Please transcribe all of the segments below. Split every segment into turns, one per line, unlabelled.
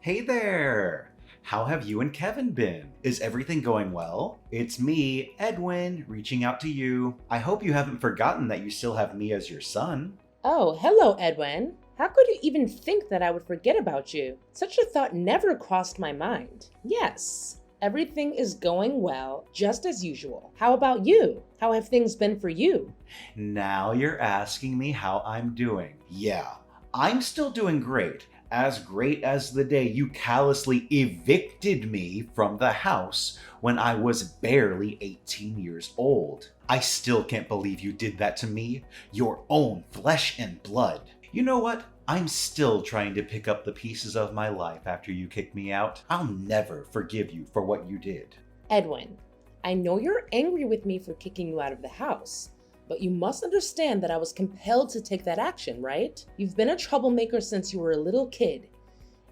Hey there! How have you and Kevin been? Is everything going well? It's me, Edwin, reaching out to you. I hope you haven't forgotten that you still have me as your son.
Oh, hello, Edwin. How could you even think that I would forget about you? Such a thought never crossed my mind. Yes, everything is going well, just as usual. How about you? How have things been for you?
Now you're asking me how I'm doing. Yeah, I'm still doing great. As great as the day you callously evicted me from the house when I was barely 18 years old. I still can't believe you did that to me, your own flesh and blood. You know what? I'm still trying to pick up the pieces of my life after you kicked me out. I'll never forgive you for what you did.
Edwin, I know you're angry with me for kicking you out of the house, but you must understand that I was compelled to take that action, right? You've been a troublemaker since you were a little kid,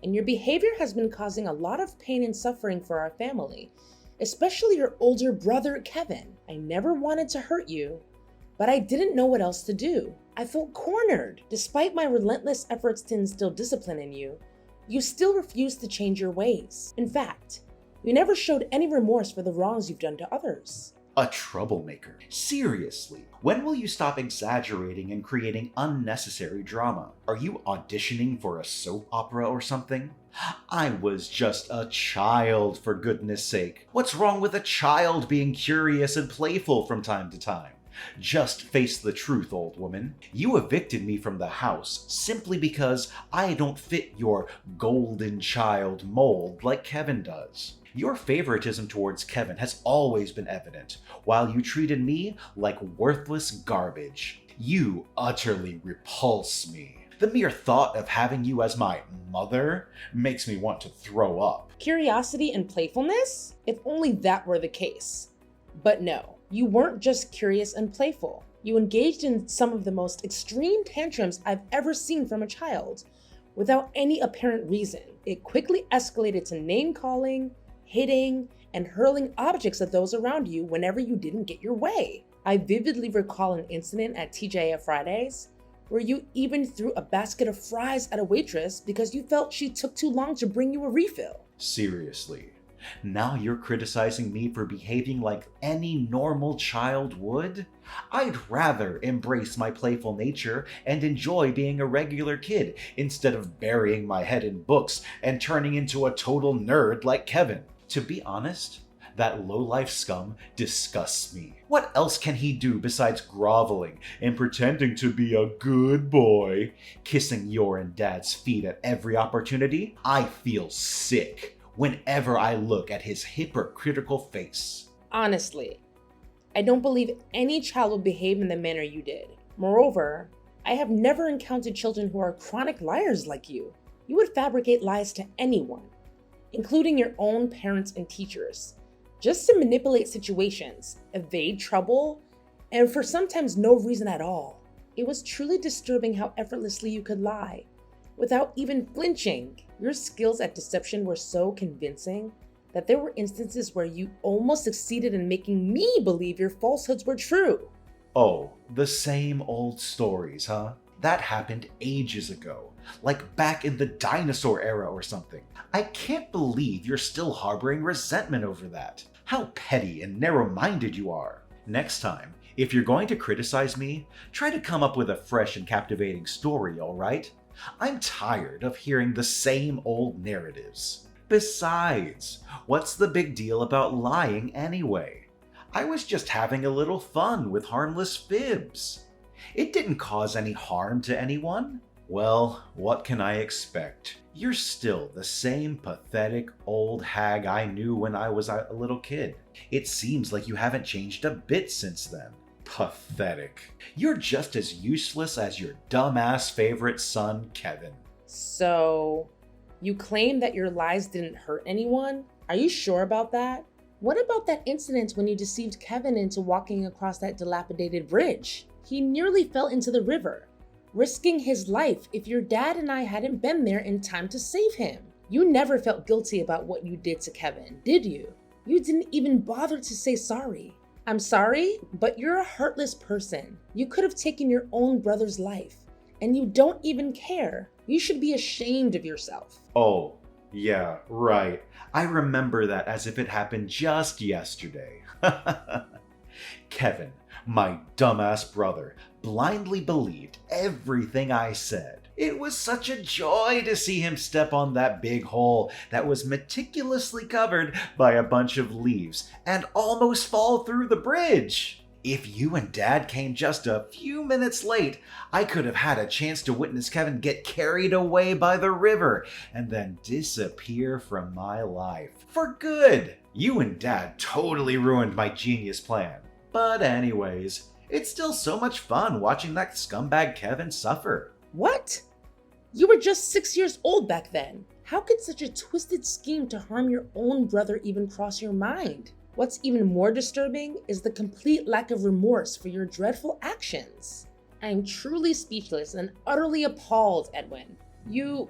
and your behavior has been causing a lot of pain and suffering for our family, especially your older brother, Kevin. I never wanted to hurt you, but I didn't know what else to do. I felt cornered. Despite my relentless efforts to instill discipline in you, you still refused to change your ways. In fact, you never showed any remorse for the wrongs you've done to others.
A troublemaker. Seriously, when will you stop exaggerating and creating unnecessary drama? Are you auditioning for a soap opera or something? I was just a child, for goodness sake. What's wrong with a child being curious and playful from time to time? Just face the truth, old woman. You evicted me from the house simply because I don't fit your golden child mold like Kevin does. Your favoritism towards Kevin has always been evident, while you treated me like worthless garbage. You utterly repulse me. The mere thought of having you as my mother makes me want to throw up.
Curiosity and playfulness? If only that were the case. But no, you weren't just curious and playful. You engaged in some of the most extreme tantrums I've ever seen from a child, without any apparent reason. It quickly escalated to name-calling, hitting, and hurling objects at those around you whenever you didn't get your way. I vividly recall an incident at TGIF Fridays where you even threw a basket of fries at a waitress because you felt she took too long to bring you a refill.
Seriously. Now you're criticizing me for behaving like any normal child would? I'd rather embrace my playful nature and enjoy being a regular kid instead of burying my head in books and turning into a total nerd like Kevin. To be honest, that low-life scum disgusts me. What else can he do besides groveling and pretending to be a good boy, kissing your and Dad's feet at every opportunity? I feel sick whenever I look at his hypocritical face.
Honestly, I don't believe any child would behave in the manner you did. Moreover, I have never encountered children who are chronic liars like you. You would fabricate lies to anyone, including your own parents and teachers, just to manipulate situations, evade trouble, and for sometimes no reason at all. It was truly disturbing how effortlessly you could lie, without even flinching. Your skills at deception were so convincing that there were instances where you almost succeeded in making me believe your falsehoods were true.
Oh, the same old stories, huh? That happened ages ago, like back in the dinosaur era or something. I can't believe you're still harboring resentment over that. How petty and narrow-minded you are. Next time, if you're going to criticize me, try to come up with a fresh and captivating story, alright? I'm tired of hearing the same old narratives. Besides, what's the big deal about lying anyway? I was just having a little fun with harmless fibs. It didn't cause any harm to anyone. Well, what can I expect? You're still the same pathetic old hag I knew when I was a little kid. It seems like you haven't changed a bit since then. Pathetic. You're just as useless as your dumbass favorite son, Kevin.
So, you claim that your lies didn't hurt anyone? Are you sure about that? What about that incident when you deceived Kevin into walking across that dilapidated bridge? He nearly fell into the river, risking his life if your dad and I hadn't been there in time to save him. You never felt guilty about what you did to Kevin, did you? You didn't even bother to say sorry. I'm sorry, but you're a heartless person. You could have taken your own brother's life, and you don't even care. You should be ashamed of yourself.
Oh, Yeah, right. I remember that as if it happened just yesterday. Kevin, my dumbass brother, blindly believed everything I said. It was such a joy to see him step on that big hole that was meticulously covered by a bunch of leaves and almost fall through the bridge. If you and Dad came just a few minutes late, I could have had a chance to witness Kevin get carried away by the river and then disappear from my life. For good! You and Dad totally ruined my genius plan. But anyways, it's still so much fun watching that scumbag Kevin suffer.
What? You were just 6 years old back then. How could such a twisted scheme to harm your own brother even cross your mind? What's even more disturbing is the complete lack of remorse for your dreadful actions. I am truly speechless and utterly appalled, Edwin. You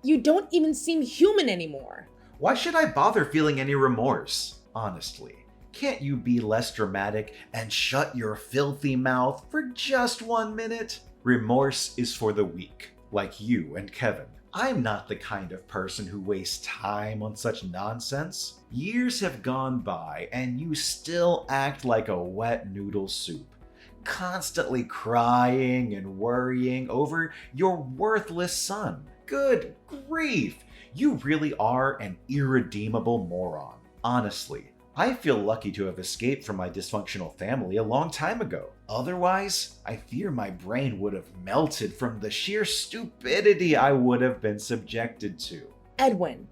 don't even seem human anymore.
Why should I bother feeling any remorse? Honestly, can't you be less dramatic and shut your filthy mouth for just 1 minute? Remorse is for the weak, like you and Kevin. I'm not the kind of person who wastes time on such nonsense. Years have gone by and you still act like a wet noodle soup, constantly crying and worrying over your worthless son. Good grief! You really are an irredeemable moron. Honestly, I feel lucky to have escaped from my dysfunctional family a long time ago. Otherwise, I fear my brain would have melted from the sheer stupidity I would have been subjected to.
Edwin,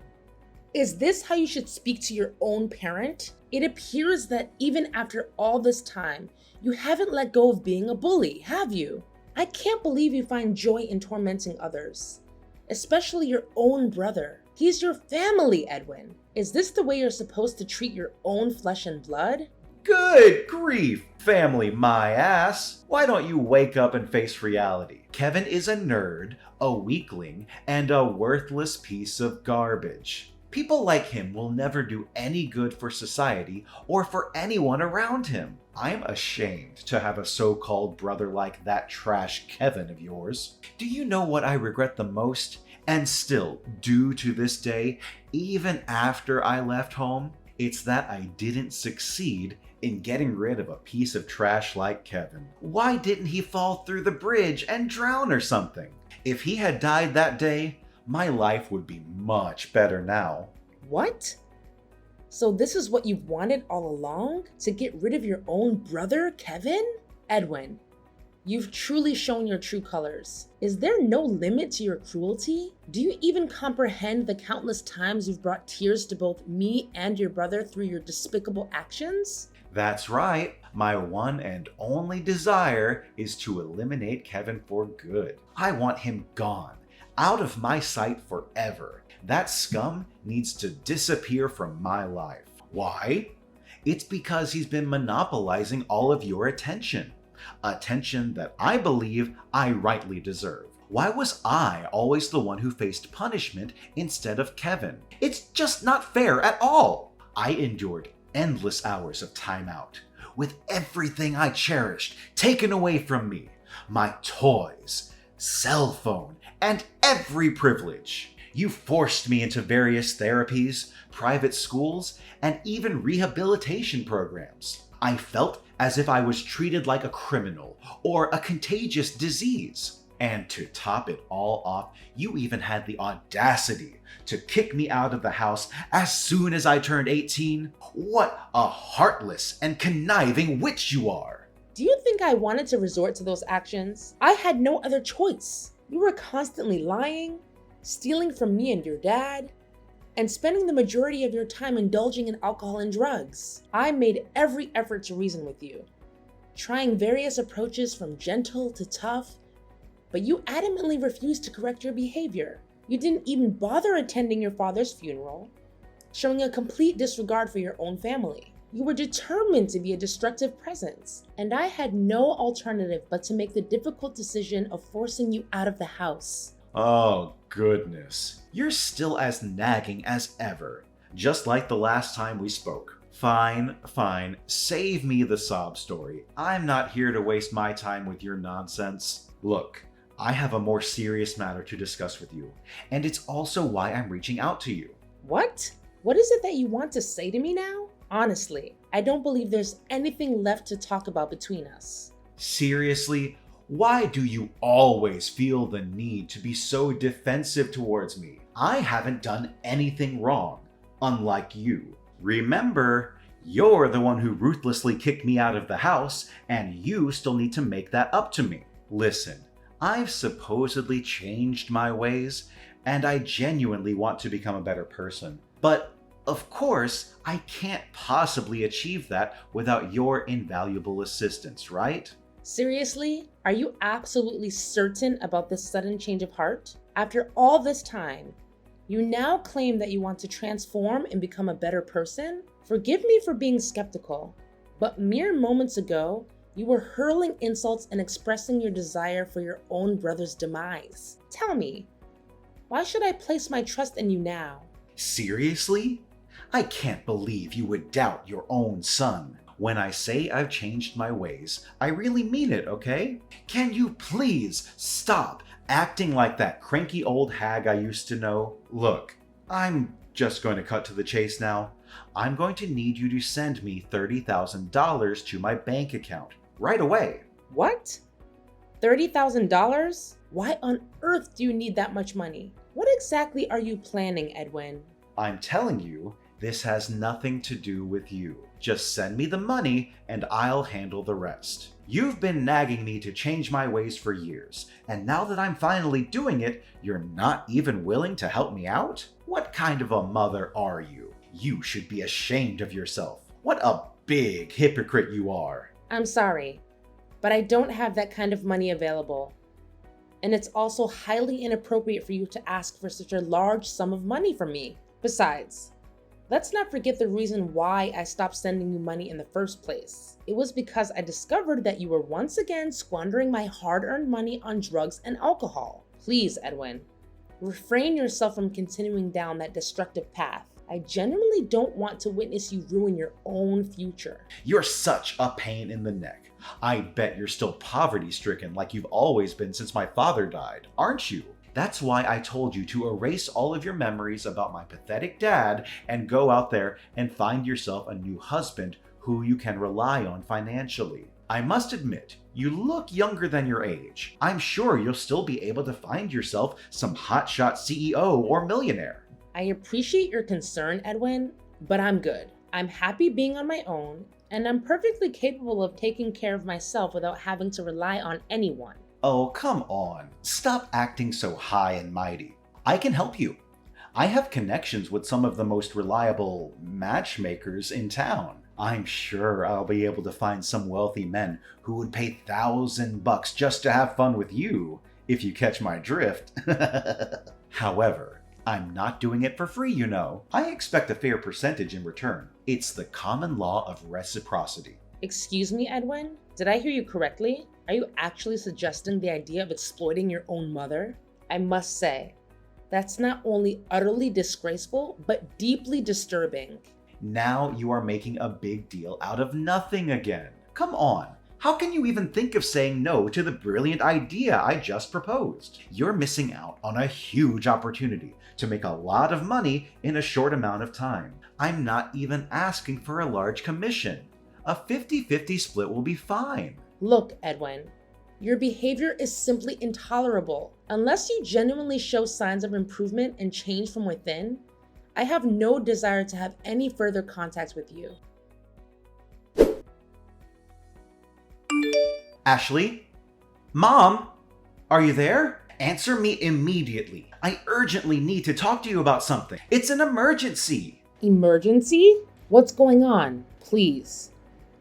is this how you should speak to your own parent? It appears that even after all this time, you haven't let go of being a bully, have you? I can't believe you find joy in tormenting others, especially your own brother. He's your family, Edwin. Is this the way you're supposed to treat your own flesh and blood?
Good grief, family my ass. Why don't you wake up and face reality? Kevin is a nerd, a weakling, and a worthless piece of garbage. People like him will never do any good for society or for anyone around him. I'm ashamed to have a so-called brother like that trash Kevin of yours. Do you know what I regret the most? And still do to this day, even after I left home? It's that I didn't succeed in getting rid of a piece of trash like Kevin. Why didn't he fall through the bridge and drown or something? If he had died that day, my life would be much better now.
What? So this is what you've wanted all along? To get rid of your own brother, Kevin? Edwin, you've truly shown your true colors. Is there no limit to your cruelty? Do you even comprehend the countless times you've brought tears to both me and your brother through your despicable actions?
That's right. My one and only desire is to eliminate Kevin for good. I want him gone, out of my sight forever. That scum needs to disappear from my life. Why? It's because he's been monopolizing all of your attention. Attention that I believe I rightly deserve. Why was I always the one who faced punishment instead of Kevin? It's just not fair at all. I endured endless hours of time out, with everything I cherished taken away from me. My toys, cell phone, and every privilege. You forced me into various therapies, private schools, and even rehabilitation programs. I felt as if I was treated like a criminal or a contagious disease. And to top it all off, you even had the audacity to kick me out of the house as soon as I turned 18. What a heartless and conniving witch you are!
Do you think I wanted to resort to those actions? I had no other choice. You were constantly lying, stealing from me and your dad, and spending the majority of your time indulging in alcohol and drugs. I made every effort to reason with you, trying various approaches from gentle to tough, but you adamantly refused to correct your behavior. You didn't even bother attending your father's funeral, showing a complete disregard for your own family. You were determined to be a destructive presence, and I had no alternative but to make the difficult decision of forcing you out of the house.
Oh, goodness. You're still as nagging as ever, just like the last time we spoke. Fine, save me the sob story. I'm not here to waste my time with your nonsense. Look, I have a more serious matter to discuss with you, and it's also why I'm reaching out to you.
What? What is it that you want to say to me now? Honestly, I don't believe there's anything left to talk about between us.
Seriously, why do you always feel the need to be so defensive towards me? I haven't done anything wrong, unlike you. Remember, you're the one who ruthlessly kicked me out of the house, and you still need to make that up to me. Listen, I've supposedly changed my ways, and I genuinely want to become a better person. But, of course, I can't possibly achieve that without your invaluable assistance, right?
Seriously? Are you absolutely certain about this sudden change of heart? After all this time, you now claim that you want to transform and become a better person? Forgive me for being skeptical, but mere moments ago, you were hurling insults and expressing your desire for your own brother's demise. Tell me, why should I place my trust in you now?
Seriously? I can't believe you would doubt your own son. When I say I've changed my ways, I really mean it, okay? Can you please stop acting like that cranky old hag I used to know? Look, I'm just going to cut to the chase now. I'm going to need you to send me $30,000 to my bank account right away.
What? $30,000? Why on earth do you need that much money? What exactly are you planning, Edwin?
I'm telling you, this has nothing to do with you. Just send me the money and I'll handle the rest. You've been nagging me to change my ways for years, and now that I'm finally doing it, you're not even willing to help me out? What kind of a mother are you? You should be ashamed of yourself. What a big hypocrite you are.
I'm sorry, but I don't have that kind of money available. And it's also highly inappropriate for you to ask for such a large sum of money from me. Besides, let's not forget the reason why I stopped sending you money in the first place. It was because I discovered that you were once again squandering my hard-earned money on drugs and alcohol. Please, Edwin, refrain yourself from continuing down that destructive path. I genuinely don't want to witness you ruin your own future.
You're such a pain in the neck. I bet you're still poverty-stricken like you've always been since my father died, aren't you? That's why I told you to erase all of your memories about my pathetic dad and go out there and find yourself a new husband who you can rely on financially. I must admit, you look younger than your age. I'm sure you'll still be able to find yourself some hotshot CEO or millionaire.
I appreciate your concern, Edwin, but I'm good. I'm happy being on my own, and I'm perfectly capable of taking care of myself without having to rely on anyone.
Oh, come on. Stop acting so high and mighty. I can help you. I have connections with some of the most reliable matchmakers in town. I'm sure I'll be able to find some wealthy men who would pay $1,000 just to have fun with you, if you catch my drift. However, I'm not doing it for free, you know. I expect a fair percentage in return. It's the common law of reciprocity.
Excuse me, Edwin? Did I hear you correctly? Are you actually suggesting the idea of exploiting your own mother? I must say, that's not only utterly disgraceful, but deeply disturbing.
Now you are making a big deal out of nothing again. Come on. How can you even think of saying no to the brilliant idea I just proposed? You're missing out on a huge opportunity to make a lot of money in a short amount of time. I'm not even asking for a large commission. A 50-50 split will be fine.
Look, Edwin, your behavior is simply intolerable. Unless you genuinely show signs of improvement and change from within, I have no desire to have any further contact with you.
Ashley? Mom? Are you there? Answer me immediately. I urgently need to talk to you about something. It's an emergency.
Emergency? What's going on? Please.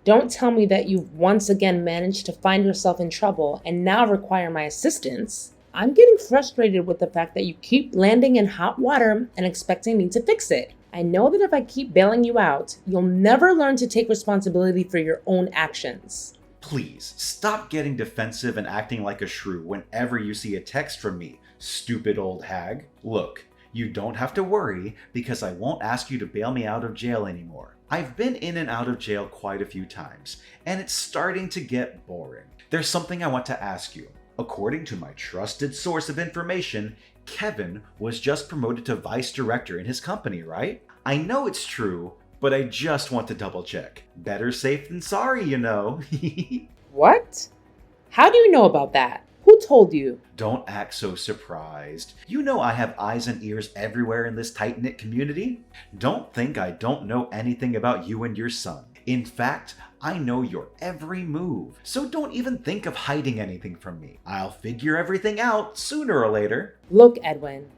Don't tell me that you've once again managed to find yourself in trouble and now require my assistance. I'm getting frustrated with the fact that you keep landing in hot water and expecting me to fix it. I know that if I keep bailing you out, you'll never learn to take responsibility for your own actions.
Please, stop getting defensive and acting like a shrew whenever you see a text from me, stupid old hag. Look, you don't have to worry because I won't ask you to bail me out of jail anymore. I've been in and out of jail quite a few times, and it's starting to get boring. There's something I want to ask you. According to my trusted source of information, Kevin was just promoted to vice director in his company, right? I know it's true, but I just want to double check. Better safe than sorry, you know.
What? How do you know about that? Who told you?
Don't act so surprised. You know I have eyes and ears everywhere in this tight-knit community. Don't think I don't know anything about you and your son. In fact, I know your every move, so don't even think of hiding anything from me. I'll figure everything out sooner or later.
Look, Edwin,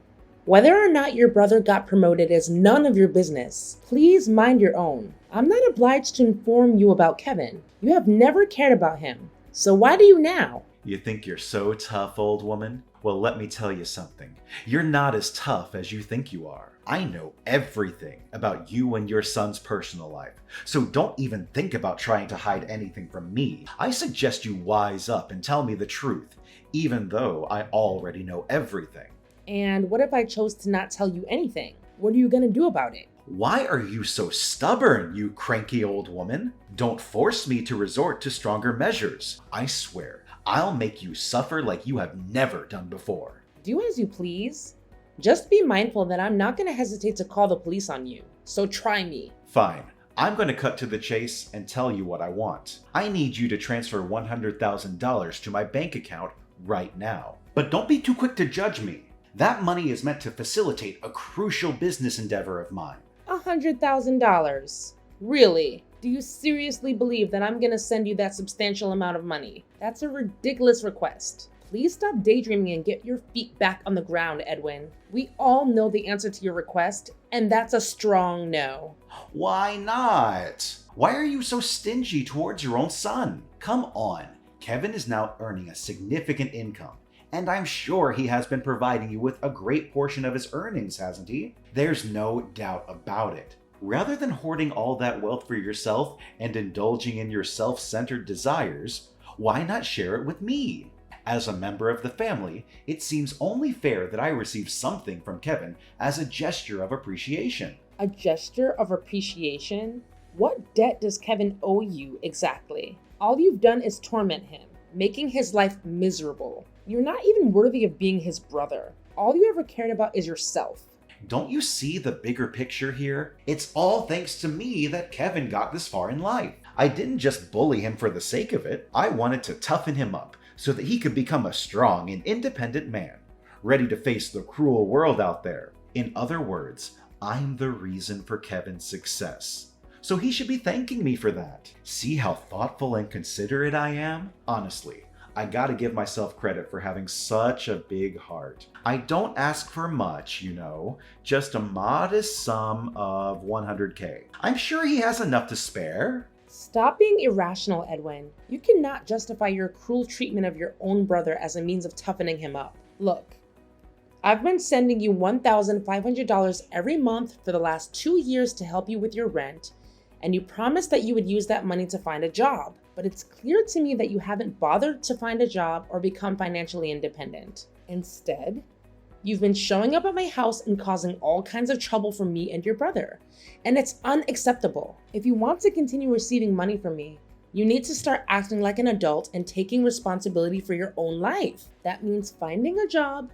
whether or not your brother got promoted is none of your business. Please mind your own. I'm not obliged to inform you about Kevin. You have never cared about him, so why do you now?
You think you're so tough, old woman? Well, let me tell you something. You're not as tough as you think you are. I know everything about you and your son's personal life, so don't even think about trying to hide anything from me. I suggest you wise up and tell me the truth, even though I already know everything.
And what if I chose to not tell you anything? What are you gonna do about it?
Why are you so stubborn, you cranky old woman? Don't force me to resort to stronger measures. I swear, I'll make you suffer like you have never done before.
Do as you please. Just be mindful that I'm not gonna hesitate to call the police on you. So try me.
Fine. I'm going to cut to the chase and tell you what I want. I need you to transfer $100,000 to my bank account right now. But don't be too quick to judge me. That money is meant to facilitate a crucial business endeavor of mine.
$100,000. Really? Do you seriously believe that I'm gonna send you that substantial amount of money? That's a ridiculous request. Please stop daydreaming and get your feet back on the ground, Edwin. We all know the answer to your request, and that's a strong no.
Why not? Why are you so stingy towards your own son? Come on. Kevin is now earning a significant income, and I'm sure he has been providing you with a great portion of his earnings, hasn't he? There's no doubt about it. Rather than hoarding all that wealth for yourself and indulging in your self-centered desires, why not share it with me? As a member of the family, it seems only fair that I receive something from Kevin as a gesture of appreciation.
A gesture of appreciation? What debt does Kevin owe you exactly? All you've done is torment him, making his life miserable. You're not even worthy of being his brother. All you ever cared about is yourself.
Don't you see the bigger picture here? It's all thanks to me that Kevin got this far in life. I didn't just bully him for the sake of it. I wanted to toughen him up so that he could become a strong and independent man, ready to face the cruel world out there. In other words, I'm the reason for Kevin's success. So he should be thanking me for that. See how thoughtful and considerate I am? Honestly, I gotta give myself credit for having such a big heart. I don't ask for much, you know, just a modest sum of $100K. I'm sure he has enough to spare.
Stop being irrational, Edwin. You cannot justify your cruel treatment of your own brother as a means of toughening him up. Look, I've been sending you $1,500 every month for the last 2 years to help you with your rent, and you promised that you would use that money to find a job. But it's clear to me that you haven't bothered to find a job or become financially independent. Instead, you've been showing up at my house and causing all kinds of trouble for me and your brother. And it's unacceptable. If you want to continue receiving money from me, you need to start acting like an adult and taking responsibility for your own life. That means finding a job,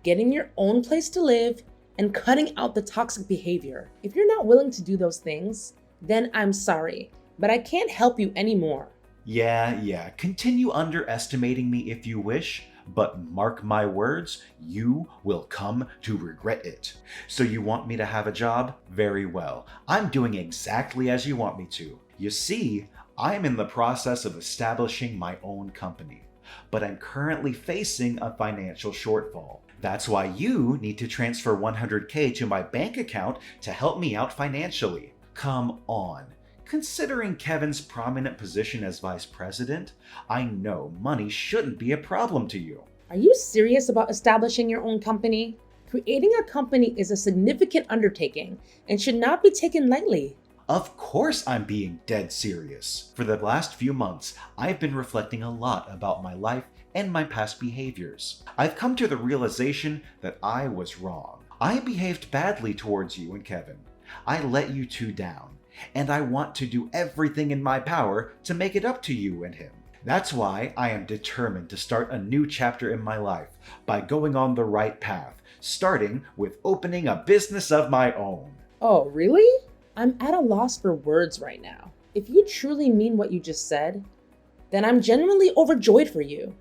getting your own place to live, and cutting out the toxic behavior. If you're not willing to do those things, then I'm sorry, but I can't help you anymore.
Yeah, continue underestimating me if you wish, but mark my words, you will come to regret it. So you want me to have a job? Very well. I'm doing exactly as you want me to. You see, I'm in the process of establishing my own company, but I'm currently facing a financial shortfall. That's why you need to transfer $100K to my bank account to help me out financially. Come on. Considering Kevin's prominent position as vice president, I know money shouldn't be a problem to you.
Are you serious about establishing your own company? Creating a company is a significant undertaking and should not be taken lightly.
Of course I'm being dead serious. For the last few months, I've been reflecting a lot about my life and my past behaviors. I've come to the realization that I was wrong. I behaved badly towards you and Kevin. I let you two down, and I want to do everything in my power to make it up to you and him. That's why I am determined to start a new chapter in my life by going on the right path, starting with opening a business of my own.
Oh, really? I'm at a loss for words right now. If you truly mean what you just said, then I'm genuinely overjoyed for you,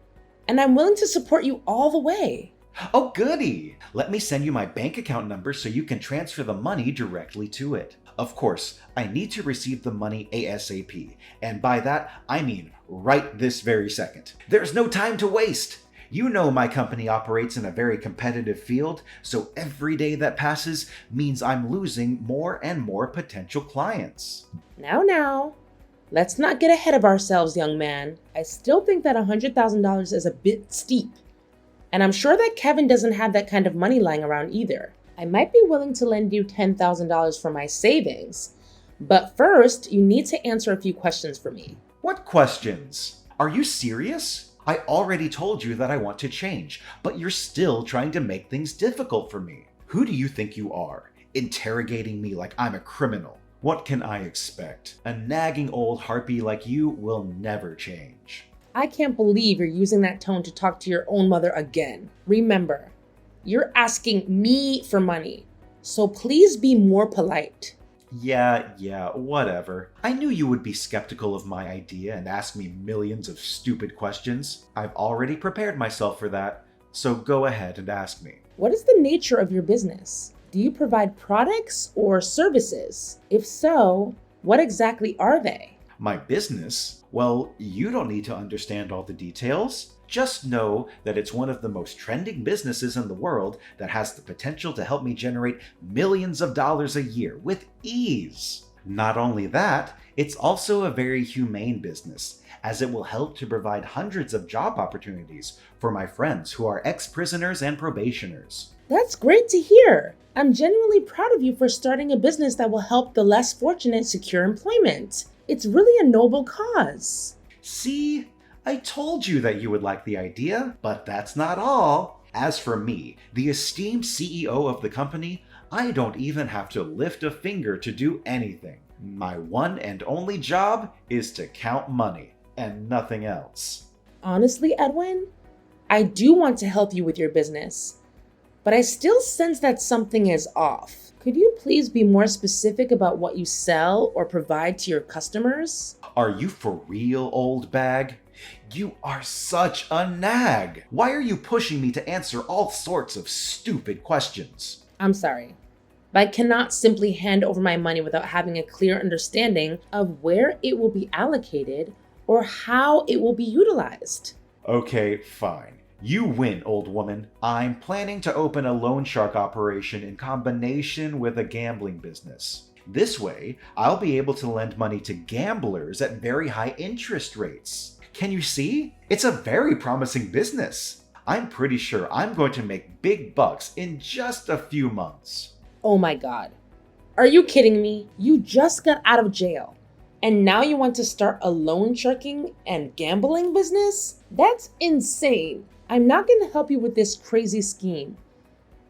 and I'm willing to support you all the way.
Oh, goody! Let me send you my bank account number so you can transfer the money directly to it. Of course, I need to receive the money ASAP, and by that, I mean right this very second. There's no time to waste! You know my company operates in a very competitive field, so every day that passes means I'm losing more and more potential clients.
Now, let's not get ahead of ourselves, young man. I still think that $100,000 is a bit steep. And I'm sure that Kevin doesn't have that kind of money lying around either. I might be willing to lend you $10,000 for my savings, but first you need to answer a few questions for me.
What questions? Are you serious? I already told you that I want to change, but you're still trying to make things difficult for me. Who do you think you are? Interrogating me like I'm a criminal. What can I expect? A nagging old harpy like you will never change.
I can't believe you're using that tone to talk to your own mother again. Remember, you're asking me for money, so please be more polite.
Yeah, whatever. I knew you would be skeptical of my idea and ask me millions of stupid questions. I've already prepared myself for that, so go ahead and ask me.
What is the nature of your business? Do you provide products or services? If so, what exactly are they?
My business? Well, you don't need to understand all the details. Just know that it's one of the most trending businesses in the world that has the potential to help me generate millions of dollars a year with ease. Not only that, it's also a very humane business, as it will help to provide hundreds of job opportunities for my friends who are ex-prisoners and probationers.
That's great to hear. I'm genuinely proud of you for starting a business that will help the less fortunate secure employment. It's really a noble cause.
See? I told you that you would like the idea, but that's not all. As for me, the esteemed CEO of the company, I don't even have to lift a finger to do anything. My one and only job is to count money, and nothing else.
Honestly, Edwin, I do want to help you with your business, but I still sense that something is off. Could you please be more specific about what you sell or provide to your customers?
Are you for real, old bag? You are such a nag! Why are you pushing me to answer all sorts of stupid questions?
I'm sorry, but I cannot simply hand over my money without having a clear understanding of where it will be allocated or how it will be utilized.
Okay, fine. You win, old woman. I'm planning to open a loan shark operation in combination with a gambling business. This way, I'll be able to lend money to gamblers at very high interest rates. Can you see? It's a very promising business. I'm pretty sure I'm going to make big bucks in just a few months.
Oh my God. Are you kidding me? You just got out of jail, and now you want to start a loan sharking and gambling business? That's insane. I'm not going to help you with this crazy scheme,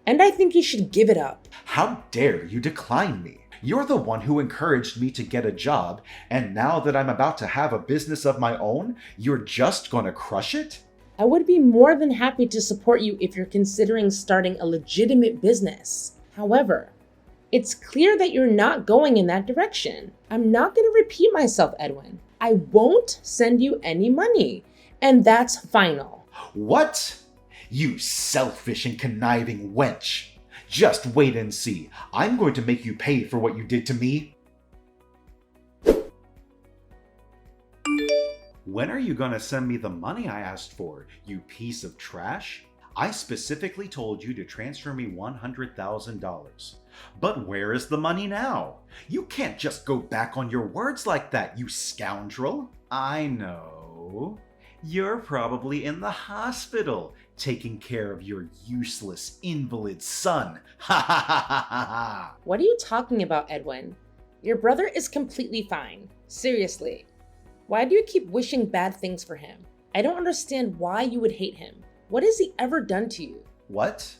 and I think you should give it up.
How dare you decline me? You're the one who encouraged me to get a job, and now that I'm about to have a business of my own, you're just gonna crush it?
I would be more than happy to support you if you're considering starting a legitimate business. However, it's clear that you're not going in that direction. I'm not going to repeat myself, Edwin. I won't send you any money, and that's final.
What? You selfish and conniving wench! Just wait and see. I'm going to make you pay for what you did to me. When are you gonna send me the money I asked for, you piece of trash? I specifically told you to transfer me $100,000. But where is the money now? You can't just go back on your words like that, you scoundrel. I know. You're probably in the hospital, taking care of your useless invalid son. Ha ha ha ha ha ha!
What are you talking about, Edwin? Your brother is completely fine. Seriously. Why do you keep wishing bad things for him? I don't understand why you would hate him. What has he ever done to you?
What?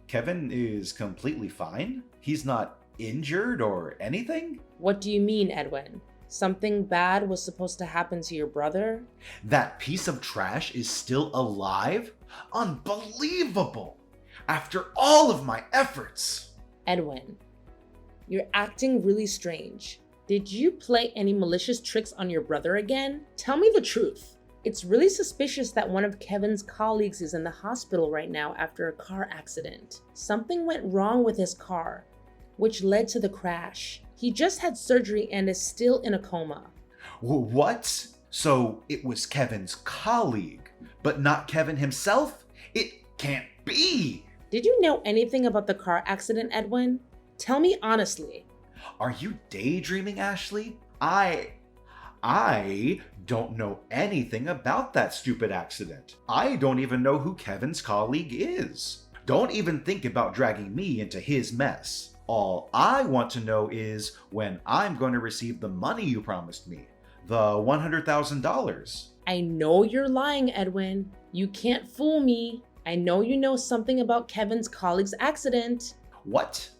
Kevin is completely fine? He's not injured or anything?
What do you mean, Edwin? Something bad was supposed to happen to your brother?
That piece of trash is still alive? Unbelievable! After all of my efforts!
Edwin, you're acting really strange. Did you play any malicious tricks on your brother again? Tell me the truth. It's really suspicious that one of Kevin's colleagues is in the hospital right now after a car accident. Something went wrong with his car, which led to the crash. He just had surgery and is still in a coma.
What? So it was Kevin's colleague, but not Kevin himself? It can't be!
Did you know anything about the car accident, Edwin? Tell me honestly.
Are you daydreaming, Ashley? I don't know anything about that stupid accident. I don't even know who Kevin's colleague is. Don't even think about dragging me into his mess. All I want to know is when I'm going to receive the money you promised me, the $100,000.
I know you're lying, Edwin. You can't fool me. I know you know something about Kevin's colleague's accident.
What?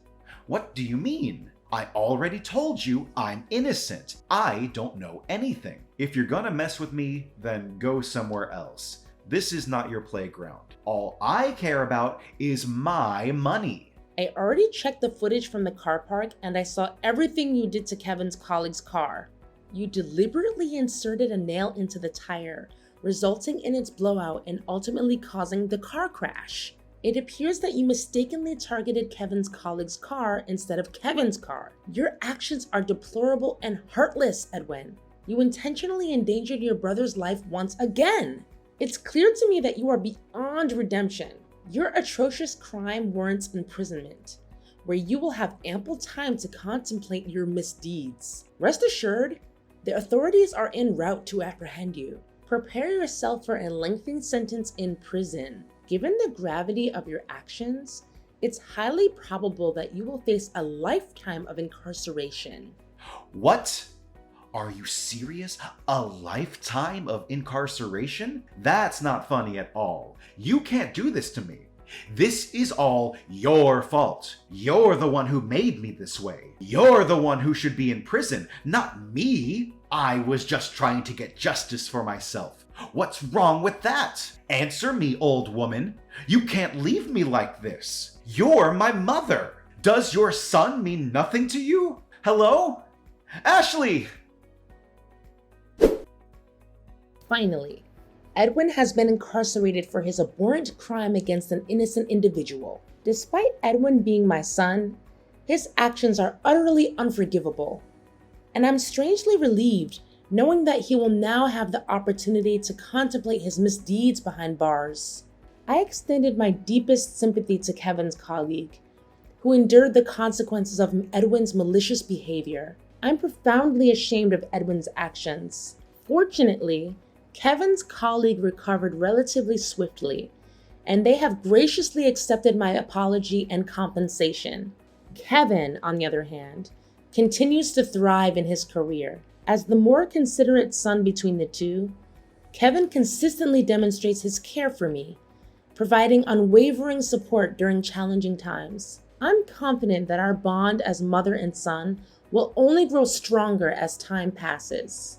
What do you mean? I already told you I'm innocent. I don't know anything. If you're gonna mess with me, then go somewhere else. This is not your playground. All I care about is my money.
I already checked the footage from the car park and I saw everything you did to Kevin's colleague's car. You deliberately inserted a nail into the tire, resulting in its blowout and ultimately causing the car crash. It appears that you mistakenly targeted Kevin's colleague's car instead of Kevin's car. Your actions are deplorable and heartless, Edwin. You intentionally endangered your brother's life once again. It's clear to me that you are beyond redemption. Your atrocious crime warrants imprisonment, where you will have ample time to contemplate your misdeeds. Rest assured, the authorities are en route to apprehend you. Prepare yourself for a lengthy sentence in prison. Given the gravity of your actions, it's highly probable that you will face a lifetime of incarceration.
What? Are you serious? A lifetime of incarceration? That's not funny at all. You can't do this to me. This is all your fault. You're the one who made me this way. You're the one who should be in prison, not me. I was just trying to get justice for myself. What's wrong with that? Answer me, old woman. You can't leave me like this. You're my mother. Does your son mean nothing to you? Hello? Ashley!
Finally, Edwin has been incarcerated for his abhorrent crime against an innocent individual. Despite Edwin being my son, his actions are utterly unforgivable. And I'm strangely relieved knowing that he will now have the opportunity to contemplate his misdeeds behind bars. I extended my deepest sympathy to Kevin's colleague, who endured the consequences of Edwin's malicious behavior. I'm profoundly ashamed of Edwin's actions. Fortunately, Kevin's colleague recovered relatively swiftly, and they have graciously accepted my apology and compensation. Kevin, on the other hand, continues to thrive in his career. As the more considerate son between the two, Kevin consistently demonstrates his care for me, providing unwavering support during challenging times. I'm confident that our bond as mother and son will only grow stronger as time passes.